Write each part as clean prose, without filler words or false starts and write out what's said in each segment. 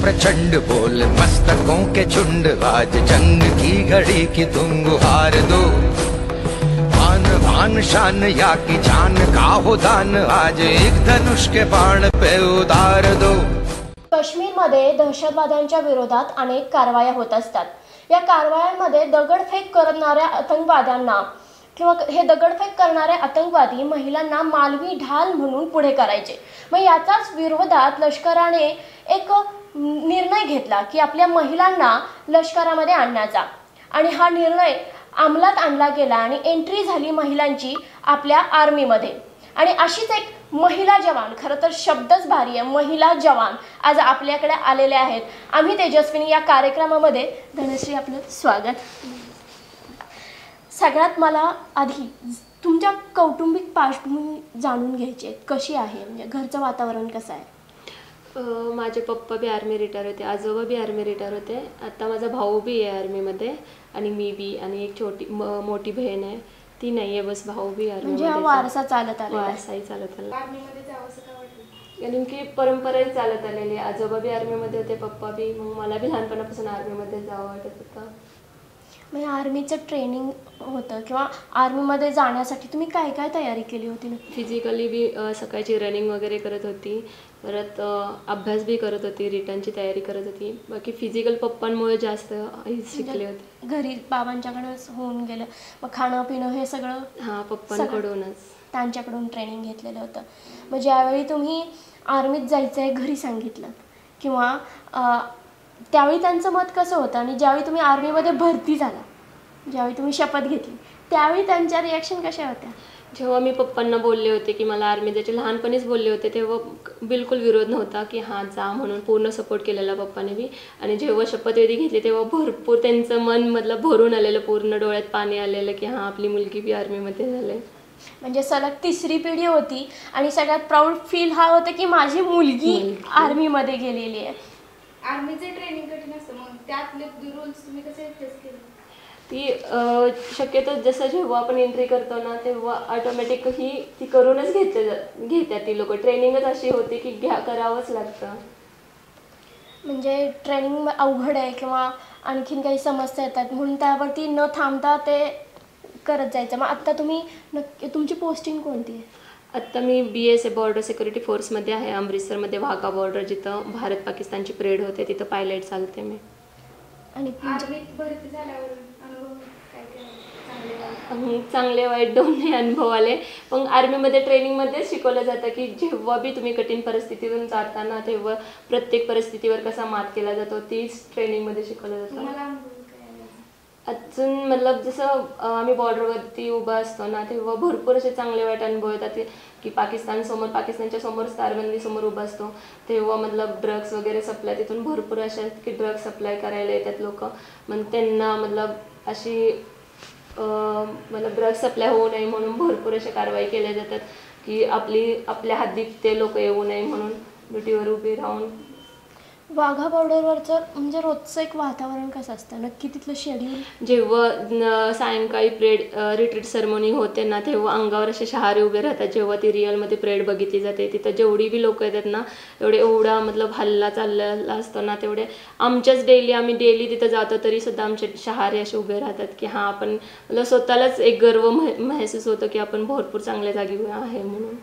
प्रचंड बोल मस्तकों के झुंड, आज जंग की घड़ी की तुम गुहार दो। आन बान शान या की जान का हो दान, आज एक धनुष के बाण पे उतार दो। काश्मीरमध्ये दहशतवाद्यांच्या विरोधात अनेक कारवाया होत असतात। या कारवायांमध्ये दगडफेक करणाऱ्या आतंकवाद्यांना किंवा हे दगडफेक करणारे आतंकवादी महिलांना मालवी ढाल म्हणून पुढे करायचे। मग याचाच विरोधात लष्कराने एक निर्णय घेतला की आपल्या महिलांना लष्करामध्ये आणण्याचा, आणि हा निर्णय अंमलात आणला गेला आणि एंट्री झाली महिलांची आपल्या आर्मीमध्ये। आणि अशीच एक महिला जवान, खरं तर शब्दच भारी आहे, महिला जवान आज आपल्याकडे आलेले आहेत। आम्ही तेजस्विनी या कार्यक्रमामध्ये, धनश्री आपलं स्वागत। सगळ्यात मला आधी तुमच्या कौटुंबिक पार्श्वभूमी जाणून घ्यायची आहे, कशी आहे, म्हणजे घरचं वातावरण कसं आहे? माझे पप्पा बी आर्मी रिटायर होते, आजोबा बी आर्मी रिटायर होते, आता माझा भाऊ बी आहे आर्मीमध्ये, आणि मी बी, आणि एक मोठी बहीण आहे, ती नाही आहे, बस भाऊ बी आर्मी। म्हणजे हा वारसा चालत आला, वारसाही चालत आला, आर्मीमध्ये जावंसं का वाटलं? नेमकी परंपराही चालत आलेली, आजोबा बी आर्मीमध्ये होते, पप्पा बी, मग मला बी लहानपणापासून आर्मीमध्ये जावं वाटत होतं। म्हणजे आर्मीचं ट्रेनिंग होतं किंवा आर्मीमध्ये जाण्यासाठी तुम्ही काय काय तयारी केली होती ना? फिजिकली बी सकाळची रनिंग वगैरे करत होती, परत अभ्यास बी करत होती, रिटर्नची तयारी करत होती, बाकी फिजिकल पप्पांमुळे जास्त शिकले होते। घरी बाबांच्याकडेच होऊन गेलं, मग खाणं पिणं हे सगळं? हां, पप्पांकडूनच, त्यांच्याकडून ट्रेनिंग घेतलेलं होतं। मग ज्यावेळी तुम्ही आर्मीत जायचं आहे घरी सांगितलं किंवा त्यावेळी त्यांचं मत कसं होतं, आणि ज्यावेळी तुम्ही आर्मीमध्ये भरती झाला, ज्यावेळी तुम्ही शपथ घेतली, त्यावेळी त्यांच्या रिॲक्शन कशा होत्या? जेव्हा मी पप्पांना बोलले होते की मला आर्मी जायचे, लहानपणीच बोलले होते, तेव्हा बिलकुल विरोध नव्हता की हां जा म्हणून, पूर्ण सपोर्ट केलेला पप्पाने बी। आणि जेव्हा शपथविधी घेतली तेव्हा भरपूर त्यांचं मन मधलं भरून आलेलं, पूर्ण डोळ्यात पाणी आलेलं की हां आपली मुलगी बी आर्मीमध्ये झाले। म्हणजे सलग तिसरी पिढी होती आणि सगळ्यात प्राऊड फील हा होता की माझी मुलगी आर्मीमध्ये गेलेली आहे। आर्मीचे ट्रेनिंग कठीण असतं, मग त्यातले रूल्स तुम्ही कसे फेस केले? ती शक्यतो जसं जेव्हा आपण एंट्री करतो ना तेव्हा ऑटोमॅटिक ही ती करूनच घेत्या ती लोक, ट्रेनिंगच अशी होती की करावंच लागतं। म्हणजे ट्रेनिंग अवघड आहे किंवा आणखीन काही समस्या येतात म्हणून त्यावरती न थांबता ते करत जायचं। मग आत्ता तुम्ही नक्की तुमची पोस्टिंग कोणती आहे? आत्ता मी BSF बॉर्डर सिक्युरिटी फोर्समध्ये आहे, अमृतसरमध्ये, वाघा बॉर्डर, जिथं भारत पाकिस्तानची परेड होते, तिथं पायलट चालते मी। आणि भरती झाल्यावर अनुभव काय? चांगले वाईट दोन्ही अनुभव आले, पण आर्मीमध्ये ट्रेनिंगमध्ये शिकवलं जातं की जेव्हा बी तुम्ही कठीण परिस्थितीतून जाताना तेव्हा प्रत्येक परिस्थितीवर कसा मात केला जातो तीच ट्रेनिंगमध्ये शिकवलं जातं। अजून मतलब जसं आम्ही बॉर्डरवरती उभा असतो ना तेव्हा भरपूर असे चांगले वाईट अनुभव येतात की पाकिस्तानच्या समोर तारबंदीसमोर उभा असतो तेव्हा मतलब ड्रग्स वगैरे सप्लाय, तिथून भरपूर अशा की ड्रग्स सप्लाय करायला येतात लोक, मग त्यांना मतलब अशी मतलब ड्रग्स सप्लाय होऊ नये म्हणून भरपूर अशा कारवाई केल्या जातात की आपल्या हद्दीत ते लोक येऊ नये म्हणून ड्युटीवर उभी राहून। वाघा बॉर्डरवरचं म्हणजे रोजचं एक वातावरण कसं असतं नक्की तिथलं शेड्यूल? जेव्हा सायंकाळी रिट्रीट सेरेमनी होते ना तेव्हा अंगावर असे शहारे उभे राहतात, जेव्हा ती रिअलमध्ये परेड बघितली जाते तिथं जेवढी बी लोक येतात ना एवढा मतलब हल्ला चाललेला असतो ना तेवढे आम्ही डेली तिथं जातो तरी सुद्धा आमचे शहारे असे उभे राहतात की हां आपण मतलब स्वतःलाच एक गर्व महसूस होतो की आपण भरपूर चांगल्या जागी आहे म्हणून।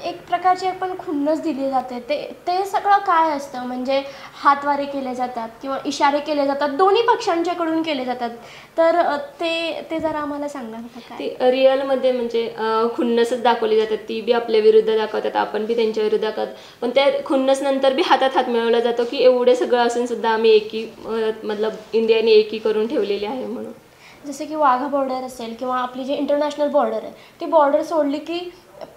एक प्रकारची आपण खुन्नस दिली जाते, ते सगळं काय असतं? म्हणजे हातवारे केले जातात किंवा इशारे केले जातात, दोन्ही पक्षांच्याकडून केले जातात, तर ते जरा आम्हाला सांगणार का? काय ती रिअलमध्ये म्हणजे खुन्नसच दाखवली जातात, ती बी आपल्या विरुद्ध दाखवतात, आपण बी त्यांच्या विरुद्ध दाखवतात, पण त्या खुन्नस नंतर बी हातात हात मिळवला जातो की एवढे सगळं असून सुद्धा आम्ही मतलब इंडियाने एकी करून ठेवलेली आहे म्हणून। जसे की वाघा बॉर्डर असेल किंवा आपली जी इंटरनॅशनल बॉर्डर आहे ती बॉर्डर सोडली की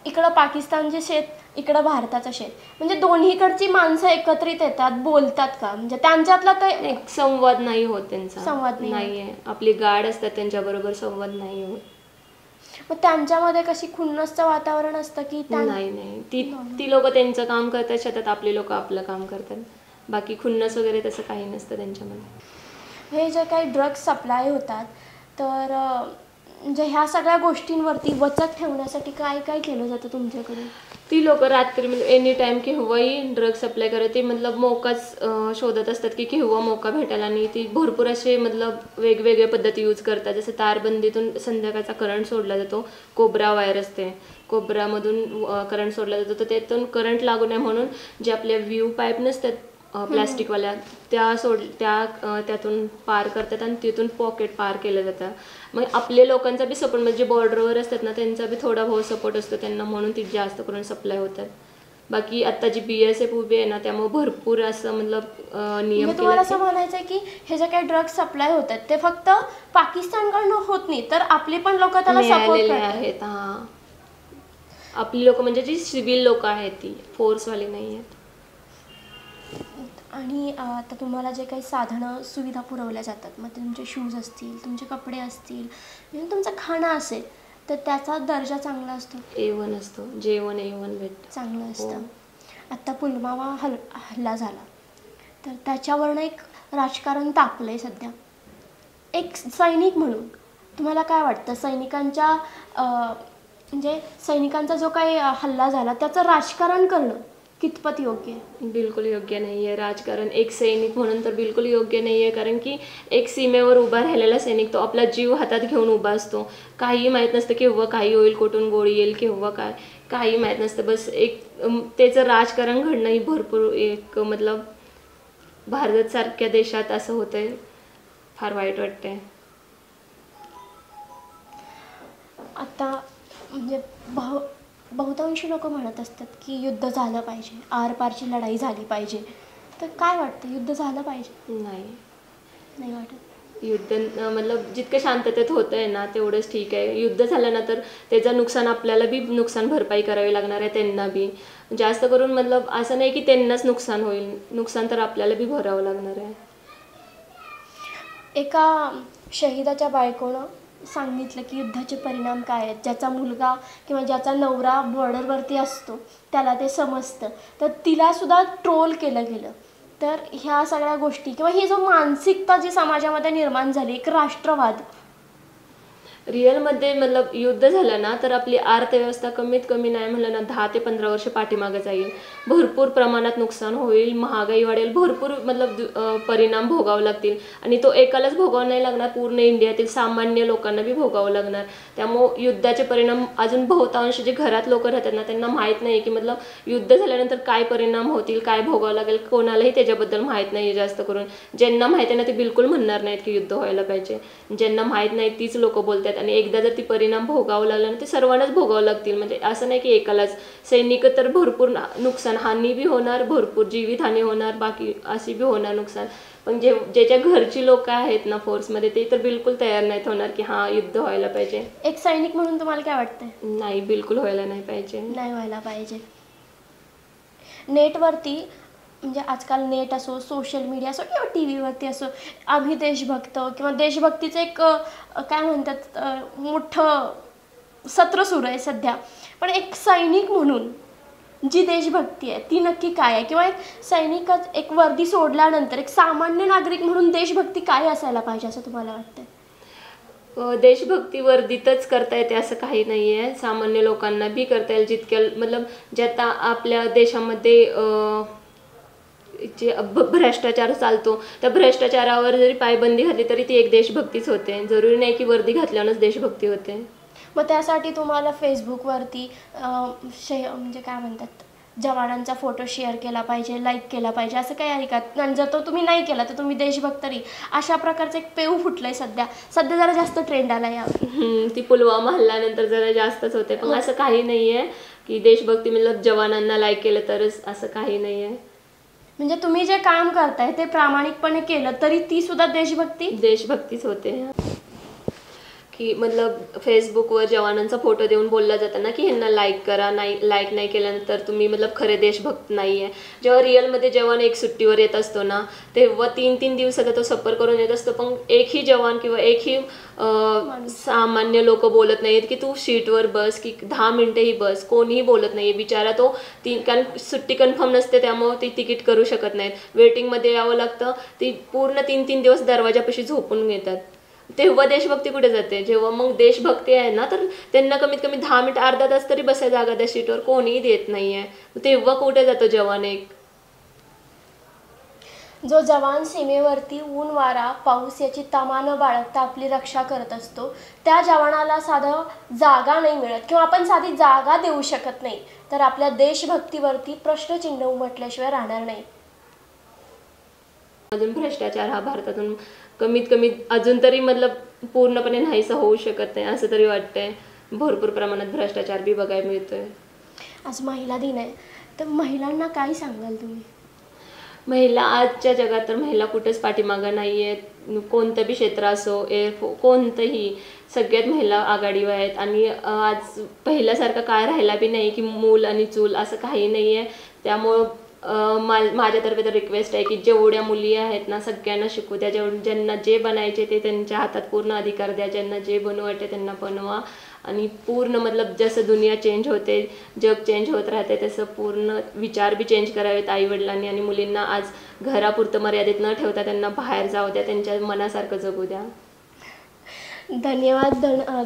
इकडं पाकिस्तानचे शेत, इकडं भारताचं शेत, म्हणजे दोन्हीकडची माणसं एकत्रित येतात, बोलतात का? म्हणजे त्यांच्यातला तर एक संवाद नाही होत, त्यांचा संवाद नाही आहे, आपली गार्ड असतात त्यांच्याबरोबर संवाद नाही होत। मग त्यांच्यामध्ये कशी खुन्नसचं वातावरण असतं की? नाही, ती लोक त्यांचं काम करतात शेतात, आपली लोक आपलं काम करतात, बाकी खुन्नस वगैरे तसं काही नसतं त्यांच्यामध्ये। हे जे काही ड्रग्स सप्लाय होतात तर म्हणजे ह्या सगळ्या गोष्टींवरती वचक ठेवण्यासाठी काय काय केलं जातं तुमच्याकडे? ती लोक रात्री म्हणजे एनी टाइम केव्हाही ड्रग सप्लाय करत, ते मतलब मोकाच शोधत असतात की केव्हा मोका भेटायला. आणि ती भरपूर असे मतलब वेगवेगळ्या पद्धती यूज करतात. जसं तारबंदीतून संध्याकाळचा करंट सोडला जातो, कोब्रा वायर असते, कोब्रामधून करंट सोडला जातो, तर त्यातून करंट लागू नये म्हणून जे आपल्या व्ह्यू पाईप नसतात प्लॅस्टिकवाल्या, त्यातून पार करतात आणि तिथून पॉकेट पार केलं जातं. मग आपल्या लोकांचा बी सपोर्ट, म्हणजे बॉर्डरवर असतात ना, त्यांचा बी थोडा बहुत सपोर्ट असतो त्यांना, म्हणून ती जास्त करून सप्लाय होतात. बाकी आता जी BSF उभी आहे ना, त्यामुळे भरपूर असं मतलब नियम म्हणजे तुम्हाला असं म्हणायचं आहे की हे जे काही ड्रग्ज सप्लाय होतात ते फक्त पाकिस्तानकडनं होत नाही, तर आपली पण लोक त्याला सपोर्ट मिळालेले करतात आहेत. हां, आपली लोक म्हणजे जी सिव्हिल लोक आहेत, ती फोर्सवाली नाही आहेत. आणि आता तुम्हाला जे काही साधनं सुविधा पुरवल्या जातात, मग ते तुमचे शूज असतील, तुमचे कपडे असतील, म्हणजे तुमचं खाणं असेल, तर त्याचा दर्जा चांगला असतो, A1 असतो, जेवण A1 भेटतं. चांगलं असतं. आत्ता पुलवामा हल्ला झाला, तर त्याच्यावरनं एक राजकारण तापलं आहे सध्या. एक सैनिक म्हणून तुम्हाला काय वाटतं, म्हणजे सैनिकांचा जो काही हल्ला झाला त्याचं राजकारण करणं कितपत योग्य आहे? बिलकुल योग्य नाही आहे राजकारण. एक सैनिक म्हणून तर बिलकुल योग्य नाही आहे, कारण की एक सीमेवर उभा राहिलेला सैनिक तो आपला जीव हातात घेऊन उभा असतो. काही माहीत नसतं केव्हा काही होईल, कुठून गोळी येईल, केव्हा काही माहीत नसतं. बस एक त्याचं राजकारण घडणं ही भरपूर एक मतलब भारतासारख्या देशात असं होतंय, फार वाईट वाटतंय. आता म्हणजे बहुतांशी लोक म्हणत असतात की युद्ध झालं पाहिजे, आरपारची लढाई झाली पाहिजे, तर काय वाटतं, युद्ध झालं पाहिजे? नाही वाटत. युद्ध मतलब जितकं शांततेत होतं आहे ना तेवढंच ठीक आहे. युद्ध झालं ना तर त्याचं नुकसान आपल्याला बी नुकसान भरपाई करावी लागणार आहे, त्यांना बी. जास्त करून मतलब असं नाही की त्यांनाच नुकसान होईल, नुकसान तर आपल्याला बी भरावं लागणार आहे. एका शहीदाच्या बायकोनं सांगितलं की युद्धाचे परिणाम काय आहेत. ज्याचा मुलगा किंवा ज्याचा नवरा बॉर्डरवरती असतो त्याला ते समजतं, तर तिलासुद्धा ट्रोल केलं गेलं. तर ह्या सगळ्या गोष्टी किंवा ही जो मानसिकता जी समाजामध्ये निर्माण झाली, एक राष्ट्रवाद, रिअलमध्ये मतलब युद्ध झालं ना तर आपली अर्थव्यवस्था कमीत कमी नाही म्हणलं ना 10 ते 15 वर्ष पाठीमागे जाईल. भरपूर प्रमाणात नुकसान होईल, महागाई वाढेल, भरपूर मतलब परिणाम भोगावे लागतील. आणि तो एकालाच भोगावं नाही लागणार, पूर्ण इंडियातील सामान्य लोकांना बी भोगावं लागणार. त्यामुळं युद्धाचे परिणाम अजून बहुतांश जे घरात लोक राहतात ना त्यांना माहीत नाही की मतलब युद्ध झाल्यानंतर काय परिणाम होतील, काय भोगावं लागेल, कोणालाही त्याच्याबद्दल माहीत नाही आहे. जास्त करून ज्यांना माहिती आहे ना ते बिलकुल म्हणणार नाहीत की युद्ध व्हायला पाहिजे. ज्यांना माहीत नाही तीच लोक बोलतात. आणि एकदा जर ती परिणाम भोगावं लागला ना ते सर्वांनाच भोगावं लागतील. म्हणजे असं नाही की एकालाच. सैनिक तर भरपूर नुकसान, हानी बी होणार, भरपूर जीवितहानी होणार, बाकी अशी बी होणार नुकसान. पण ज्याच्या घरची लोक आहेत ना फोर्समध्ये ते तर बिलकुल तयार नाहीत होणार की हां युद्ध व्हायला पाहिजे. एक सैनिक म्हणून तुम्हाला काय वाटतंय? नाही, बिलकुल व्हायला नाही पाहिजे. नाही व्हायला पाहिजे. नेटवरती म्हणजे आजकाल नेट असो, सोशल मीडिया असो किंवा टी व्हीवरती असो, आम्ही देशभक्त किंवा देशभक्तीचं एक काय म्हणतात मोठं सत्र सुरू आहे सध्या. पण एक सैनिक म्हणून जी देशभक्ती आहे ती नक्की काय आहे? किंवा एक सैनिकच एक वर्दी सोडल्यानंतर एक सामान्य नागरिक म्हणून देशभक्ती काय असायला पाहिजे असं तुम्हाला वाटतं? देशभक्ती वर्दीतच करता येते असं काही नाही आहे. सामान्य लोकांना बी करता येईल. जितक्या मतलब जे आता आपल्या देशामध्ये जे भ्रष्टाचार चालतो त्या भ्रष्टाचारावर जरी पायबंदी घातली तरी ती एक देशभक्तीच होते. जरुरी नाही की वर्दी घातल्यानंच देशभक्ती होते. मग त्यासाठी तुम्हाला फेसबुकवरती म्हणजे काय म्हणतात जवानांचा फोटो शेअर केला पाहिजे, लाईक केला पाहिजे असं काही आहे का? आणि जर तो तुम्ही नाही केला तर तुम्ही देशभक्त नाही, अशा प्रकारचं एक पेव फुटलंय सध्या जरा जास्त ट्रेंड आला यावर. ती पुलवामा हल्ल्यानंतर जरा जास्तच होते. पण असं काही नाही आहे की देशभक्ती मतलब जवानांना लाईक केलं तरच, असं काही नाही आहे. म्हणजे तुम्ही जे काम करताय ते प्रामाणिकपणे केलं तरी ती सुद्धा देशभक्तीच होते. की मतलब फेसबुकवर जवानांचा फोटो देऊन बोलला जातं ना की ह्यांना लाईक करा, नाही लाईक नाही केल्यानंतर तुम्ही मतलब खरे देशभक्त नाही आहे. जेव्हा रिअलमध्ये जवान एक सुट्टीवर येत असतो ना तेव्हा 3-3 दिवसाचा तो सफर करून येत असतो, पण एकही जवान किंवा एकही सामान्य लोक बोलत नाहीत की तू सीटवर बस की 10 मिनिटेही बस, कोणीही बोलत नाही. बिचारा तो कारण सुट्टी कन्फर्म नसते त्यामुळे ती तिकीट करू शकत नाहीत, वेटिंगमध्ये यावं लागतं. ती पूर्ण 3-3 दिवस दरवाजापाशी झोपून घेतात. तेव्हा देशभक्ती कुठे जाते? जेव्हा मग देशभक्ती आहे ना, तर त्यांना कमीत कमी 10 मिनिट अर्धा तास तरी बसायला जागा त्या सीटवर कोणीही देत नाहीये. तेव्हा कुठे जातो जवान एक? जो जवान सीमेवरती ऊन वारा पाऊस याची तमा न बाळगता आपली रक्षा करत असतो, त्या जवानाला साधं जागा नाही मिळत किंवा आपण साधी जागा देऊ शकत नाही, तर आपल्या देशभक्तीवरती प्रश्नचिन्ह उमटल्याशिवाय राहणार नाही. अजून भ्रष्टाचार हा भारतातून कमीत कमी अजून तरी मतलब पूर्णपणे नाहीसा होऊ शकत नाही असं तरी वाटतंय. भरपूर प्रमाणात भ्रष्टाचार बी बघायला मिळतोय. आज महिला दिन आहे, तर महिलांना काय सांगाल तुम्ही? महिला आजच्या जगात तर महिला कुठेच पाठीमागं नाही आहेत. कोणतं बी क्षेत्र असो, कोणतंही, सगळ्यात महिला आघाडीवर आहेत. आणि आज पहिल्यासारखा काय राहिला बी नाही की मूल आणि चूल असं काही नाही आहे. त्यामुळं माझ्यातर्फे तर रिक्वेस्ट आहे की जेवढ्या मुली आहेत ना सगळ्यांना शिकू द्या. ज्यांना जे बनायचे ते त्यांच्या हातात पूर्ण अधिकार द्या. ज्यांना जे बनवू वाटते त्यांना बनवा. आणि पूर्ण मतलब जसं दुनिया चेंज होते, जग चेंज होत राहते, तसं पूर्ण विचार बी चेंज करावेत आईवडिलांनी. आणि मुलींना आज घरापुरतं मर्यादित न ठेवता त्यांना बाहेर जाऊ द्या, त्यांच्या मनासारखं जगू द्या. धन्यवाद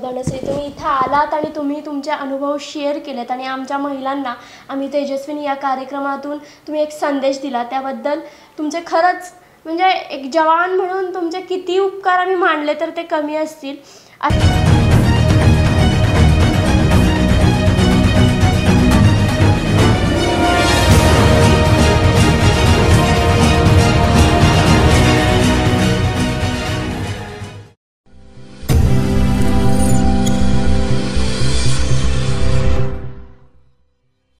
धनश्री, तुम्ही इथं आलात आणि तुम्ही तुमचे अनुभव शेअर केलेत आणि आमच्या महिलांना आम्ही तेजस्विनी या कार्यक्रमातून तुम्ही एक संदेश दिला, त्याबद्दल तुमचे खरंच म्हणजे एक जवान म्हणून तुमचे किती उपकार आम्ही मानले तर ते कमी असतील.